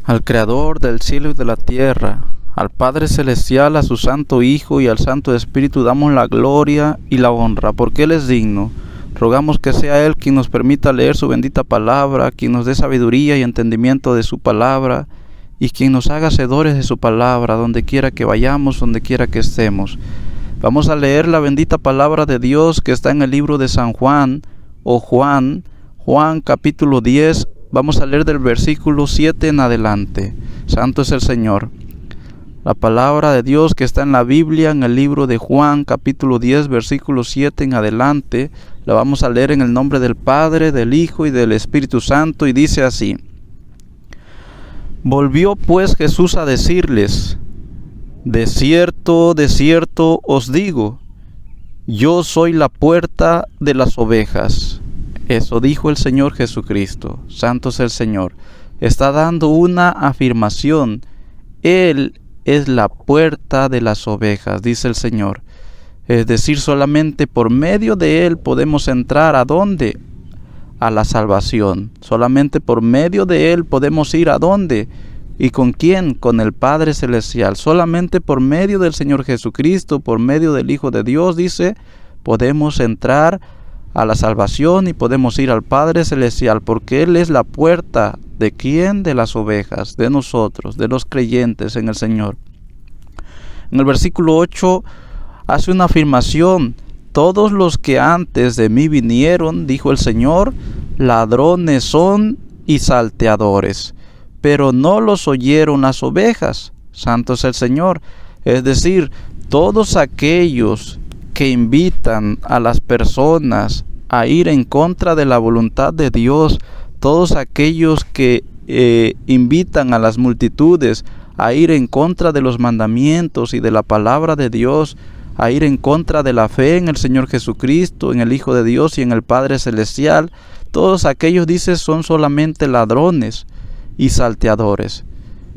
Al Creador del cielo y de la tierra, al Padre Celestial, a su Santo Hijo y al Santo Espíritu damos la gloria y la honra, porque Él es digno. Rogamos que sea Él quien nos permita leer su bendita palabra, quien nos dé sabiduría y entendimiento de su palabra, y quien nos haga hacedores de su palabra, donde quiera que vayamos, donde quiera que estemos. Vamos a leer la bendita palabra de Dios que está en el libro de San Juan, o Juan capítulo 10, vamos a leer del versículo 7 en adelante. Santo es el Señor. La palabra de Dios que está en la Biblia, en el libro de Juan, capítulo 10, versículo 7 en adelante, la vamos a leer en el nombre del Padre, del Hijo y del Espíritu Santo, y dice así: Volvió pues Jesús a decirles: de cierto os digo, yo soy la puerta de las ovejas. Eso dijo el Señor Jesucristo. Santo es el Señor. Está dando una afirmación. Él es la puerta de las ovejas, dice el Señor. Es decir, solamente por medio de Él podemos entrar ¿a dónde? A la salvación. Solamente por medio de Él podemos ir ¿a dónde? ¿Y con quién? Con el Padre Celestial. Solamente por medio del Señor Jesucristo, por medio del Hijo de Dios, dice, podemos entrar a la salvación y podemos ir al Padre Celestial, porque Él es la puerta. ¿De quién? De las ovejas, de nosotros, de los creyentes en el Señor. En el versículo 8 hace una afirmación: todos los que antes de mí vinieron, dijo el Señor, ladrones son y salteadores, pero no los oyeron las ovejas. Santo es el Señor. Es decir, todos aquellos que invitan a las personas a ir en contra de la voluntad de Dios, todos aquellos que invitan a las multitudes a ir en contra de los mandamientos y de la palabra de Dios, a ir en contra de la fe en el Señor Jesucristo, en el Hijo de Dios y en el Padre Celestial, todos aquellos, dice, son solamente ladrones y salteadores.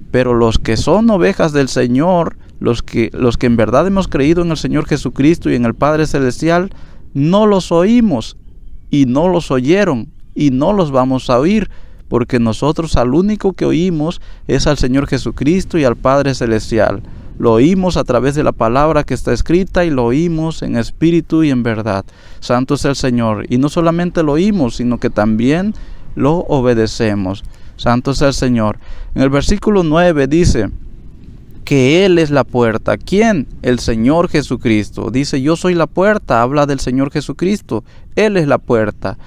Pero los que son ovejas del Señor, los que en verdad hemos creído en el Señor Jesucristo y en el Padre Celestial, no los oímos y no los oyeron y no los vamos a oír, porque nosotros al único que oímos es al Señor Jesucristo y al Padre Celestial. Lo oímos a través de la palabra que está escrita y lo oímos en espíritu y en verdad. Santo es el Señor. Y no solamente lo oímos, sino que también lo obedecemos. Santo es el Señor. En el versículo 9 dice que Él es la puerta. ¿Quién? El Señor Jesucristo. Dice, yo soy la puerta. Habla del Señor Jesucristo. Él es la puerta.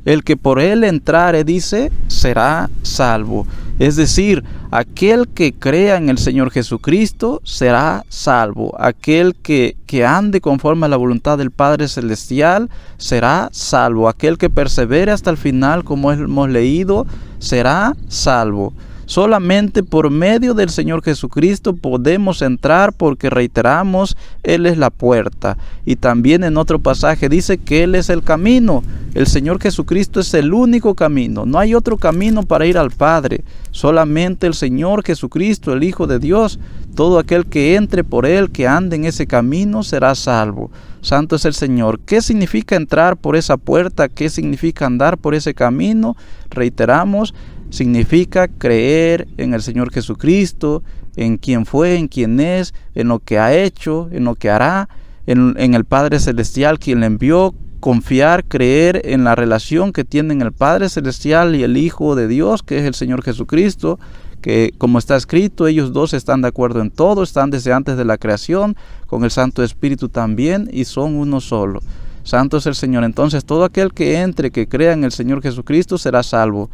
El que por Él entrare, dice, será salvo. Es decir, aquel que crea en el Señor Jesucristo será salvo. Aquel que ande conforme a la voluntad del Padre Celestial será salvo. Aquel que persevere hasta el final, como hemos leído, será salvo. Solamente por medio del Señor Jesucristo podemos entrar, porque reiteramos, Él es la puerta. Y también en otro pasaje dice que Él es el camino. El Señor Jesucristo es el único camino. No hay otro camino para ir al Padre. Solamente el Señor Jesucristo, el Hijo de Dios. Todo aquel que entre por Él, que ande en ese camino, será salvo. Santo es el Señor. ¿Qué significa entrar por esa puerta? ¿Qué significa andar por ese camino? Reiteramos, significa creer en el Señor Jesucristo, en quien fue, en quien es, en lo que ha hecho, en lo que hará, en el Padre Celestial quien le envió. Confiar, creer en la relación que tienen el Padre Celestial y el Hijo de Dios, que es el Señor Jesucristo, que como está escrito, ellos dos están de acuerdo en todo, están desde antes de la creación, con el Santo Espíritu también, y son uno solo. Santo es el Señor. Entonces todo aquel que entre, que crea en el Señor Jesucristo, será salvo.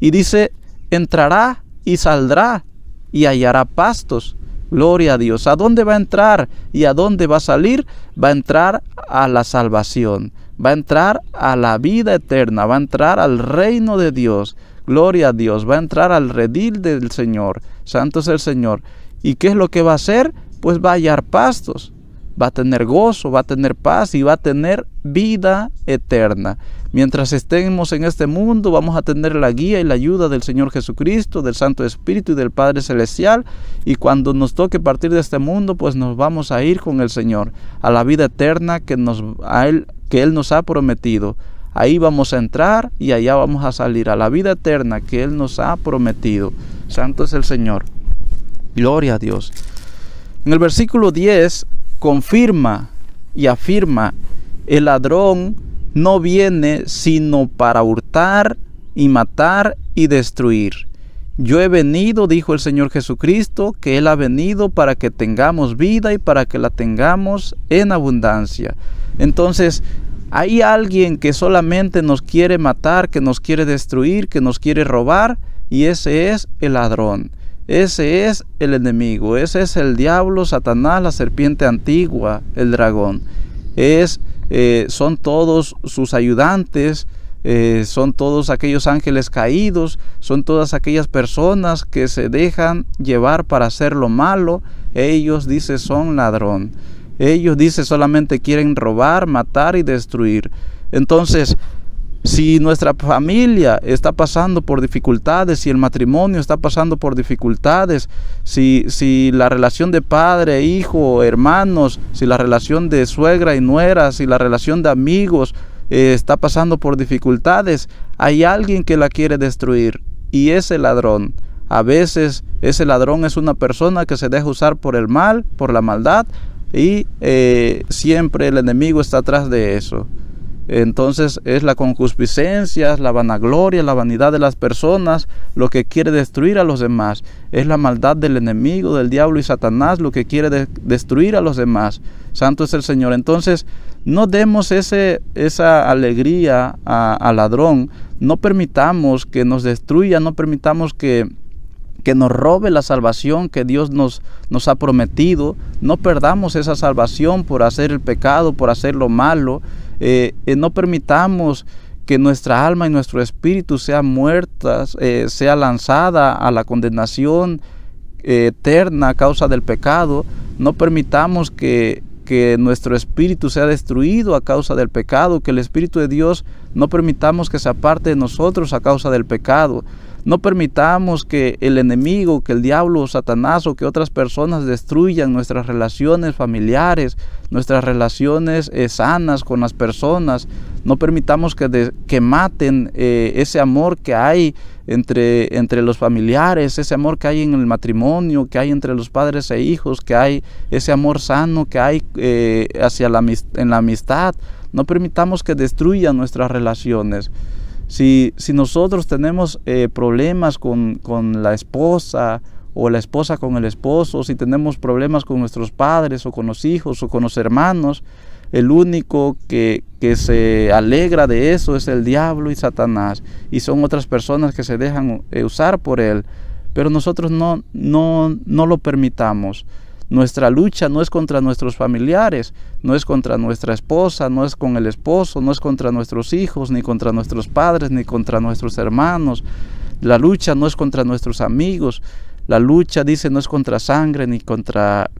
Y dice, entrará y saldrá y hallará pastos. Gloria a Dios. ¿A dónde va a entrar y a dónde va a salir? Va a entrar a la salvación. Va a entrar a la vida eterna. Va a entrar al reino de Dios. Gloria a Dios. Va a entrar al redil del Señor. Santo es el Señor. ¿Y qué es lo que va a hacer? Pues va a hallar pastos. Va a tener gozo, va a tener paz y va a tener vida eterna. Mientras estemos en este mundo, vamos a tener la guía y la ayuda del Señor Jesucristo, del Santo Espíritu y del Padre Celestial. Y cuando nos toque partir de este mundo, pues nos vamos a ir con el Señor a la vida eterna que Él nos ha prometido. Ahí vamos a entrar y allá vamos a salir, a la vida eterna que Él nos ha prometido. Santo es el Señor. Gloria a Dios. En el versículo 10 confirma y afirma: el ladrón no viene sino para hurtar y matar y destruir. Yo he venido, dijo el Señor Jesucristo, que Él ha venido para que tengamos vida y para que la tengamos en abundancia. Entonces, hay alguien que solamente nos quiere matar, que nos quiere destruir, que nos quiere robar, y ese es el ladrón. Ese es el enemigo, ese es el diablo, Satanás, la serpiente antigua, el dragón. Son todos sus ayudantes, son todos aquellos ángeles caídos, son todas aquellas personas que se dejan llevar para hacer lo malo. Ellos, dice, son ladrón. Ellos, dice, solamente quieren robar, matar y destruir. Entonces, si nuestra familia está pasando por dificultades, si el matrimonio está pasando por dificultades, si la relación de padre, hijo, hermanos, si la relación de suegra y nuera, si la relación de amigos está pasando por dificultades, hay alguien que la quiere destruir, y ese ladrón. A veces ese ladrón es una persona que se deja usar por el mal, por la maldad, y siempre el enemigo está atrás de eso. Entonces es la concupiscencia, es la vanagloria, la vanidad de las personas lo que quiere destruir a los demás. Es la maldad del enemigo, del diablo y Satanás lo que quiere destruir a los demás. Santo es el Señor. Entonces no demos esa alegría al ladrón. No permitamos que nos destruya, no permitamos que nos robe la salvación que Dios nos ha prometido. No perdamos esa salvación por hacer el pecado, por hacer lo malo. No permitamos que nuestra alma y nuestro espíritu sea muertas, sea lanzada a la condenación eterna a causa del pecado. No permitamos que nuestro espíritu sea destruido a causa del pecado, que el Espíritu de Dios no permitamos que se aparte de nosotros a causa del pecado. No permitamos que el enemigo, que el diablo, Satanás o que otras personas destruyan nuestras relaciones familiares, nuestras relaciones sanas con las personas. No permitamos que maten ese amor que hay entre los familiares, ese amor que hay en el matrimonio, que hay entre los padres e hijos, que hay ese amor sano que hay en la amistad. No permitamos que destruyan nuestras relaciones. Si nosotros tenemos problemas con la esposa, o la esposa con el esposo, si tenemos problemas con nuestros padres o con los hijos o con los hermanos, el único que se alegra de eso es el diablo y Satanás, y son otras personas que se dejan usar por él. Pero nosotros no lo permitamos. Nuestra lucha no es contra nuestros familiares, no es contra nuestra esposa, no es con el esposo, no es contra nuestros hijos, ni contra nuestros padres, ni contra nuestros hermanos. La lucha no es contra nuestros amigos. La lucha, dice, no es contra sangre ni contra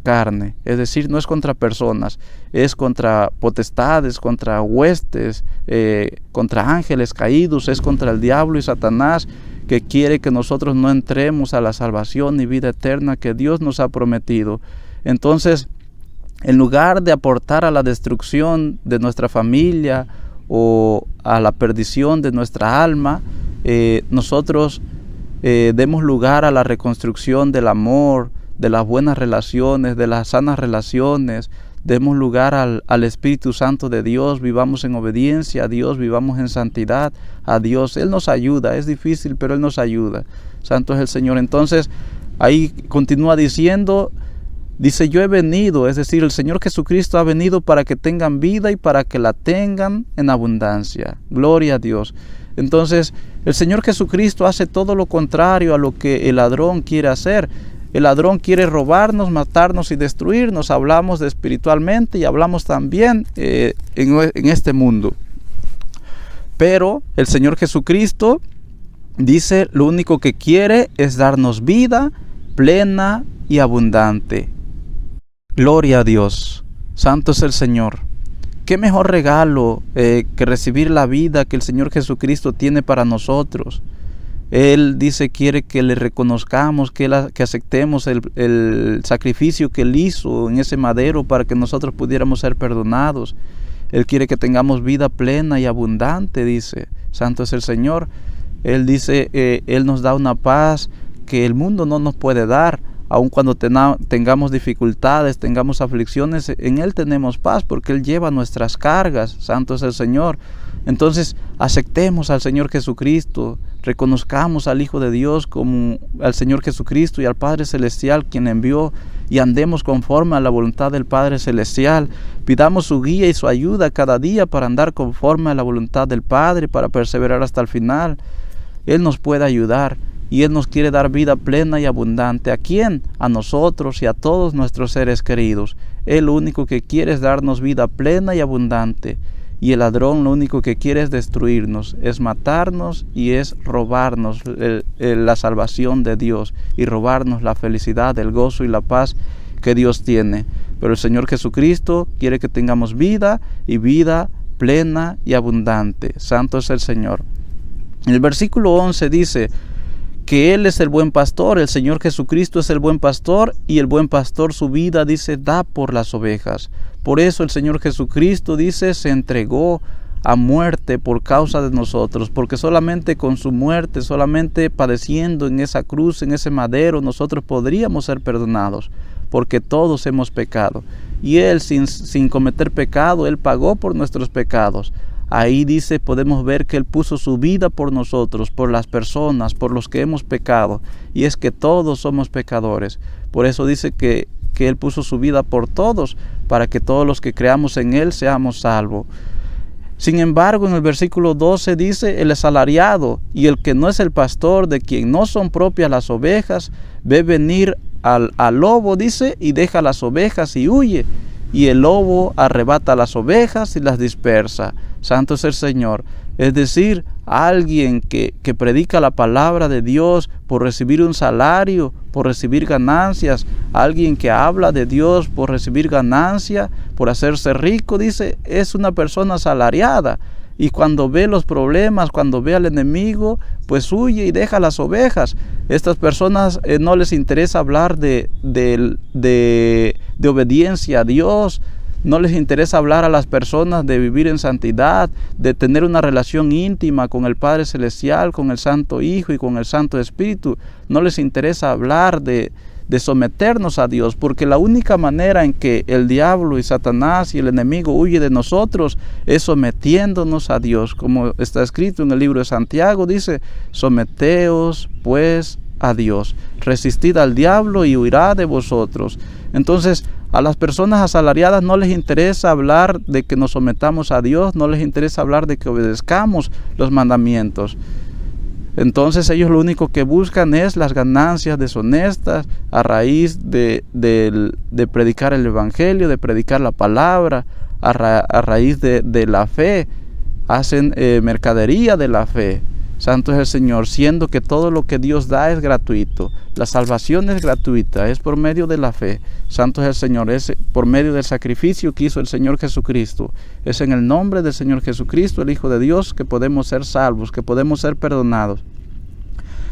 carne. Es decir, no es contra personas, es contra potestades, contra huestes, contra ángeles caídos, es contra el diablo y Satanás, que quiere que nosotros no entremos a la salvación y vida eterna que Dios nos ha prometido. Entonces, en lugar de aportar a la destrucción de nuestra familia o a la perdición de nuestra alma, nosotros demos lugar a la reconstrucción del amor, de las buenas relaciones, de las sanas relaciones. Demos lugar al Espíritu Santo de Dios, vivamos en obediencia a Dios, vivamos en santidad a Dios. Él nos ayuda, es difícil, pero Él nos ayuda. Santo es el Señor. Entonces, ahí continúa diciendo, dice, yo he venido, es decir, el Señor Jesucristo ha venido para que tengan vida y para que la tengan en abundancia. Gloria a Dios. Entonces, el Señor Jesucristo hace todo lo contrario a lo que el ladrón quiere hacer. El ladrón quiere robarnos, matarnos y destruirnos. Hablamos de espiritualmente y hablamos también en este mundo. Pero el Señor Jesucristo dice, lo único que quiere es darnos vida plena y abundante. Gloria a Dios. Santo es el Señor. ¿Qué mejor regalo que recibir la vida que el Señor Jesucristo tiene para nosotros? Él dice, quiere que le reconozcamos, que aceptemos el sacrificio que Él hizo en ese madero para que nosotros pudiéramos ser perdonados. Él quiere que tengamos vida plena y abundante, dice. Santo es el Señor. Él dice, Él nos da una paz que el mundo no nos puede dar. Aun cuando tengamos dificultades, tengamos aflicciones, en Él tenemos paz, porque Él lleva nuestras cargas. Santo es el Señor. Entonces, aceptemos al Señor Jesucristo, reconozcamos al Hijo de Dios como al Señor Jesucristo y al Padre Celestial, quien envió, y andemos conforme a la voluntad del Padre Celestial. Pidamos su guía y su ayuda cada día para andar conforme a la voluntad del Padre, para perseverar hasta el final. Él nos puede ayudar. Y Él nos quiere dar vida plena y abundante. ¿A quién? A nosotros y a todos nuestros seres queridos. Él lo único que quiere es darnos vida plena y abundante. Y el ladrón lo único que quiere es destruirnos, es matarnos y es robarnos la salvación de Dios y robarnos la felicidad, el gozo y la paz que Dios tiene. Pero el Señor Jesucristo quiere que tengamos vida y vida plena y abundante. Santo es el Señor. En el versículo 11 dice que Él es el buen pastor, el Señor Jesucristo es el buen pastor, y el buen pastor su vida, dice, da por las ovejas. Por eso el Señor Jesucristo, dice, se entregó a muerte por causa de nosotros, porque solamente con su muerte, solamente padeciendo en esa cruz, en ese madero, nosotros podríamos ser perdonados, porque todos hemos pecado. Y Él, sin cometer pecado, Él pagó por nuestros pecados. Ahí dice, podemos ver que Él puso su vida por nosotros, por las personas, por los que hemos pecado. Y es que todos somos pecadores. Por eso dice que Él puso su vida por todos, para que todos los que creamos en Él seamos salvos. Sin embargo, en el versículo 12 dice, el asalariado y el que no es el pastor, de quien no son propias las ovejas, ve venir al lobo, dice, y deja las ovejas y huye. Y el lobo arrebata las ovejas y las dispersa. Santo es el Señor. Es decir, alguien que predica la palabra de Dios por recibir un salario, por recibir ganancias, alguien que habla de Dios por recibir ganancia, por hacerse rico, dice, es una persona asalariada. Y cuando ve los problemas, cuando ve al enemigo, pues huye y deja las ovejas. Estas personas no les interesa hablar de obediencia a Dios. No les interesa hablar a las personas de vivir en santidad, de tener una relación íntima con el Padre Celestial, con el Santo Hijo y con el Santo Espíritu. No les interesa hablar de someternos a Dios, porque la única manera en que el diablo y Satanás y el enemigo huye de nosotros es sometiéndonos a Dios, como está escrito en el libro de Santiago, dice, someteos pues a Dios, resistid al diablo y huirá de vosotros. Entonces, a las personas asalariadas no les interesa hablar de que nos sometamos a Dios, no les interesa hablar de que obedezcamos los mandamientos. Entonces ellos lo único que buscan es las ganancias deshonestas a raíz de predicar el evangelio, de predicar la palabra, a raíz de la fe. Hacen mercadería de la fe. Santo es el Señor, siendo que todo lo que Dios da es gratuito. La salvación es gratuita, es por medio de la fe. Santo es el Señor, es por medio del sacrificio que hizo el Señor Jesucristo. Es en el nombre del Señor Jesucristo, el Hijo de Dios, que podemos ser salvos, que podemos ser perdonados.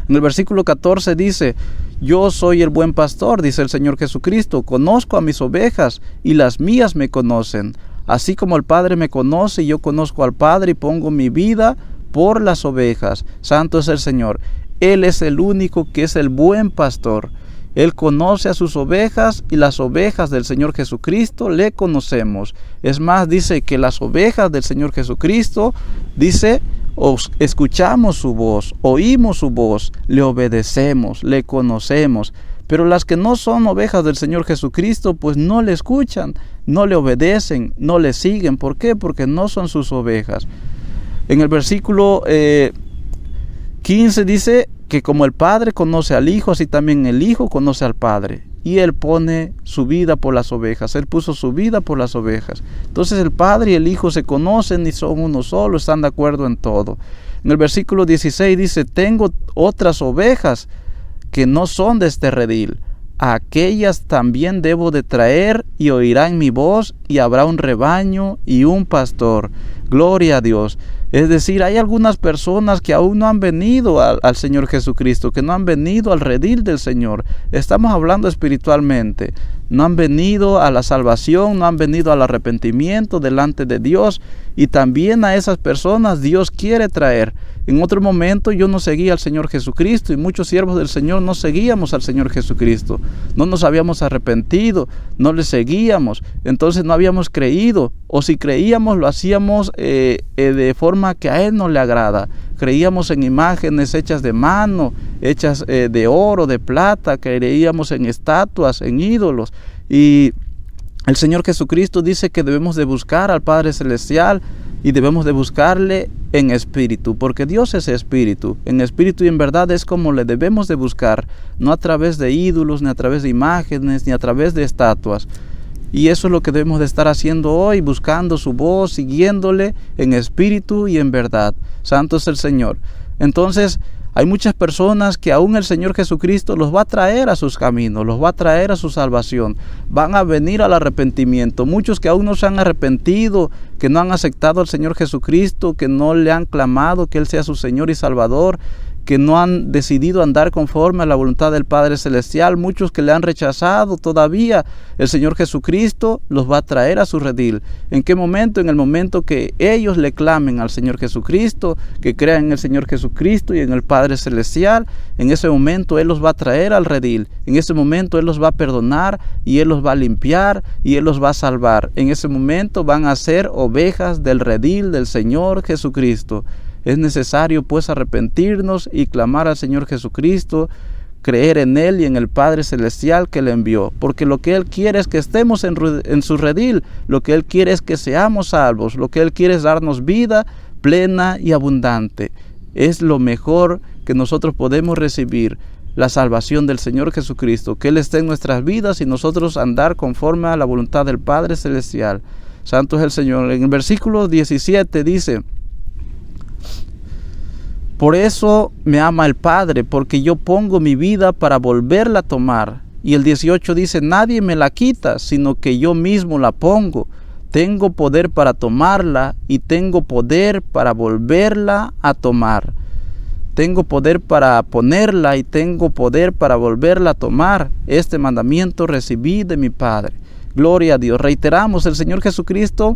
En el versículo 14 dice, yo soy el buen pastor, dice el Señor Jesucristo, conozco a mis ovejas y las mías me conocen. Así como el Padre me conoce, yo conozco al Padre y pongo mi vida por las ovejas. Santo es el Señor. Él es el único que es el buen pastor. Él conoce a sus ovejas y las ovejas del Señor Jesucristo le conocemos. Es más, dice que las ovejas del Señor Jesucristo, dice, escuchamos su voz, oímos su voz, le obedecemos, le conocemos. Pero las que no son ovejas del Señor Jesucristo, pues no le escuchan, no le obedecen, no le siguen. ¿Por qué? Porque no son sus ovejas. En el versículo 15 dice que como el Padre conoce al Hijo, así también el Hijo conoce al Padre. Y Él pone su vida por las ovejas. Él puso su vida por las ovejas. Entonces el Padre y el Hijo se conocen y son uno solo, están de acuerdo en todo. En el versículo 16 dice, tengo otras ovejas que no son de este redil. A aquellas también debo de traer y oirán mi voz y habrá un rebaño y un pastor. Gloria a Dios. Es decir, hay algunas personas que aún no han venido al Señor Jesucristo, que no han venido al redil del Señor. Estamos hablando espiritualmente. No han venido a la salvación, no han venido al arrepentimiento delante de Dios. Y también a esas personas Dios quiere traer. En otro momento yo no seguía al Señor Jesucristo y muchos siervos del Señor no seguíamos al Señor Jesucristo. No nos habíamos arrepentido, no le seguíamos, entonces no habíamos creído. O si creíamos, lo hacíamos de forma que a Él no le agrada. Creíamos en imágenes hechas de mano, hechas de oro, de plata, creíamos en estatuas, en ídolos. Y el Señor Jesucristo dice que debemos de buscar al Padre Celestial y debemos de buscarle en espíritu, porque Dios es espíritu. En espíritu y en verdad es como le debemos de buscar, no a través de ídolos, ni a través de imágenes, ni a través de estatuas. Y eso es lo que debemos de estar haciendo hoy, buscando su voz, siguiéndole en espíritu y en verdad. Santo es el Señor. Entonces, hay muchas personas que aún el Señor Jesucristo los va a traer a sus caminos, los va a traer a su salvación. Van a venir al arrepentimiento. Muchos que aún no se han arrepentido, que no han aceptado al Señor Jesucristo, que no le han clamado que Él sea su Señor y Salvador, que no han decidido andar conforme a la voluntad del Padre Celestial, muchos que le han rechazado todavía. El Señor Jesucristo los va a traer a su redil. ¿En qué momento? En el momento que ellos le clamen al Señor Jesucristo, que crean en el Señor Jesucristo y en el Padre Celestial. En ese momento Él los va a traer al redil. En ese momento Él los va a perdonar y Él los va a limpiar y Él los va a salvar. En ese momento van a ser ovejas del redil del Señor Jesucristo. Es necesario pues arrepentirnos y clamar al Señor Jesucristo, creer en Él y en el Padre Celestial que le envió, porque lo que Él quiere es que estemos en su redil, lo que Él quiere es que seamos salvos, lo que Él quiere es darnos vida plena y abundante. Es lo mejor que nosotros podemos recibir, la salvación del Señor Jesucristo, que Él esté en nuestras vidas y nosotros andar conforme a la voluntad del Padre Celestial. Santo es el Señor. En el versículo 17 dice: por eso me ama el Padre, porque yo pongo mi vida para volverla a tomar. Y el 18 dice: nadie me la quita, sino que yo mismo la pongo. Tengo poder para tomarla y tengo poder para volverla a tomar. Tengo poder para ponerla y tengo poder para volverla a tomar. Este mandamiento recibí de mi Padre. Gloria a Dios. Reiteramos, el Señor Jesucristo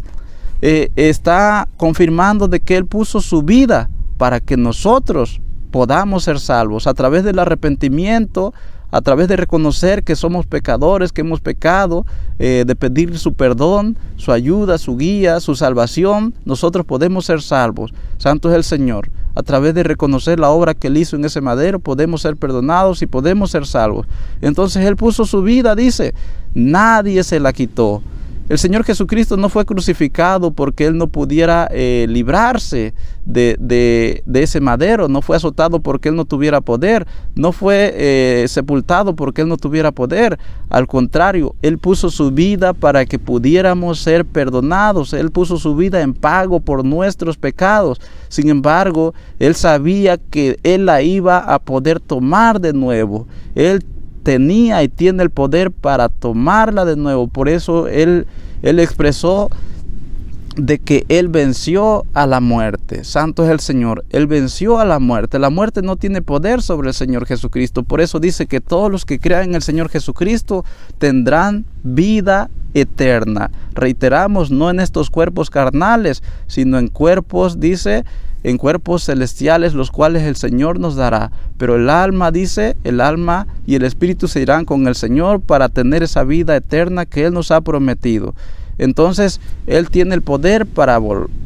está confirmando de que Él puso su vida para que nosotros podamos ser salvos a través del arrepentimiento, a través de reconocer que somos pecadores, que hemos pecado, de pedir su perdón, su ayuda, su guía, su salvación. Nosotros podemos ser salvos. Santo es el Señor. A través de reconocer la obra que Él hizo en ese madero, podemos ser perdonados y podemos ser salvos. Entonces Él puso su vida, dice, nadie se la quitó. El Señor Jesucristo no fue crucificado porque Él no pudiera librarse de ese madero. No fue azotado porque Él no tuviera poder. No fue sepultado porque Él no tuviera poder. Al contrario, Él puso su vida para que pudiéramos ser perdonados. Él puso su vida en pago por nuestros pecados. Sin embargo, Él sabía que Él la iba a poder tomar de nuevo. Él tenía y tiene el poder para tomarla de nuevo. Por eso Él expresó de que Él venció a la muerte. Santo es el Señor. Él venció a la muerte. La muerte no tiene poder sobre el Señor Jesucristo. Por eso dice que todos los que crean en el Señor Jesucristo tendrán vida eterna. Reiteramos, no en estos cuerpos carnales, sino en cuerpos, dice, en cuerpos celestiales, los cuales el Señor nos dará. Pero el alma, dice, el alma y el espíritu se irán con el Señor para tener esa vida eterna que Él nos ha prometido. Entonces, Él tiene el poder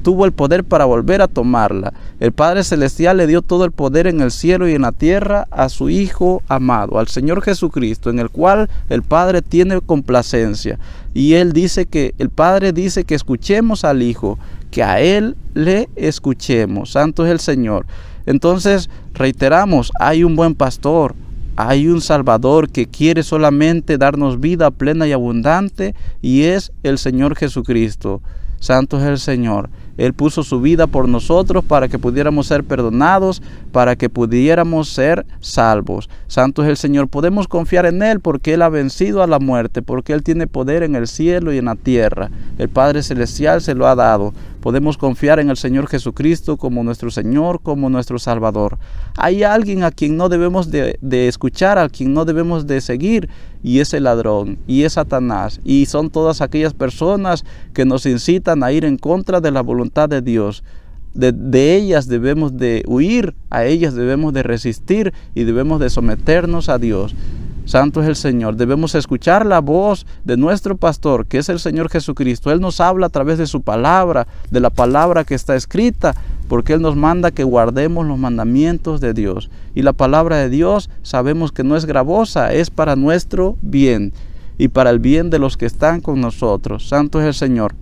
tuvo el poder para volver a tomarla. El Padre Celestial le dio todo el poder en el cielo y en la tierra a su Hijo amado, al Señor Jesucristo, en el cual el Padre tiene complacencia. Y el Padre dice que escuchemos al Hijo, que a Él le escuchemos. Santo es el Señor. Entonces, reiteramos, hay un buen pastor, hay un Salvador que quiere solamente darnos vida plena y abundante, y es el Señor Jesucristo. Santo es el Señor. Él puso su vida por nosotros para que pudiéramos ser perdonados, para que pudiéramos ser salvos. Santo es el Señor. Podemos confiar en Él porque Él ha vencido a la muerte, porque Él tiene poder en el cielo y en la tierra. El Padre Celestial se lo ha dado. Podemos confiar en el Señor Jesucristo como nuestro Señor, como nuestro Salvador. Hay alguien a quien no debemos de escuchar, a quien no debemos de seguir, y es el ladrón, y es Satanás, y son todas aquellas personas que nos incitan a ir en contra de la voluntad de Dios. De ellas debemos de huir, a ellas debemos de resistir y debemos de someternos a Dios. Santo es el Señor. Debemos escuchar la voz de nuestro pastor, que es el Señor Jesucristo. Él nos habla a través de su palabra, de la palabra que está escrita, porque Él nos manda que guardemos los mandamientos de Dios. Y la palabra de Dios sabemos que no es gravosa, es para nuestro bien y para el bien de los que están con nosotros. Santo es el Señor.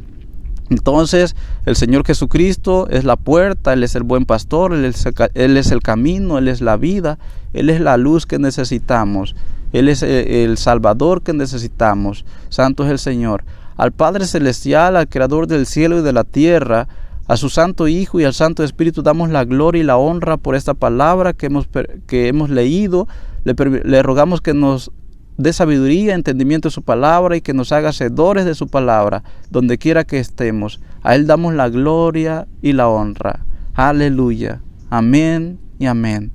Entonces, el Señor Jesucristo es la puerta, Él es el buen pastor, Él es el camino, Él es la vida, Él es la luz que necesitamos, Él es el Salvador que necesitamos. Santo es el Señor. Al Padre Celestial, al Creador del cielo y de la tierra, a su Santo Hijo y al Santo Espíritu damos la gloria y la honra por esta palabra que hemos leído. Le rogamos que nos dé sabiduría, entendimiento de su palabra y que nos haga hacedores de su palabra, donde quiera que estemos. A Él damos la gloria y la honra. Aleluya. Amén y amén.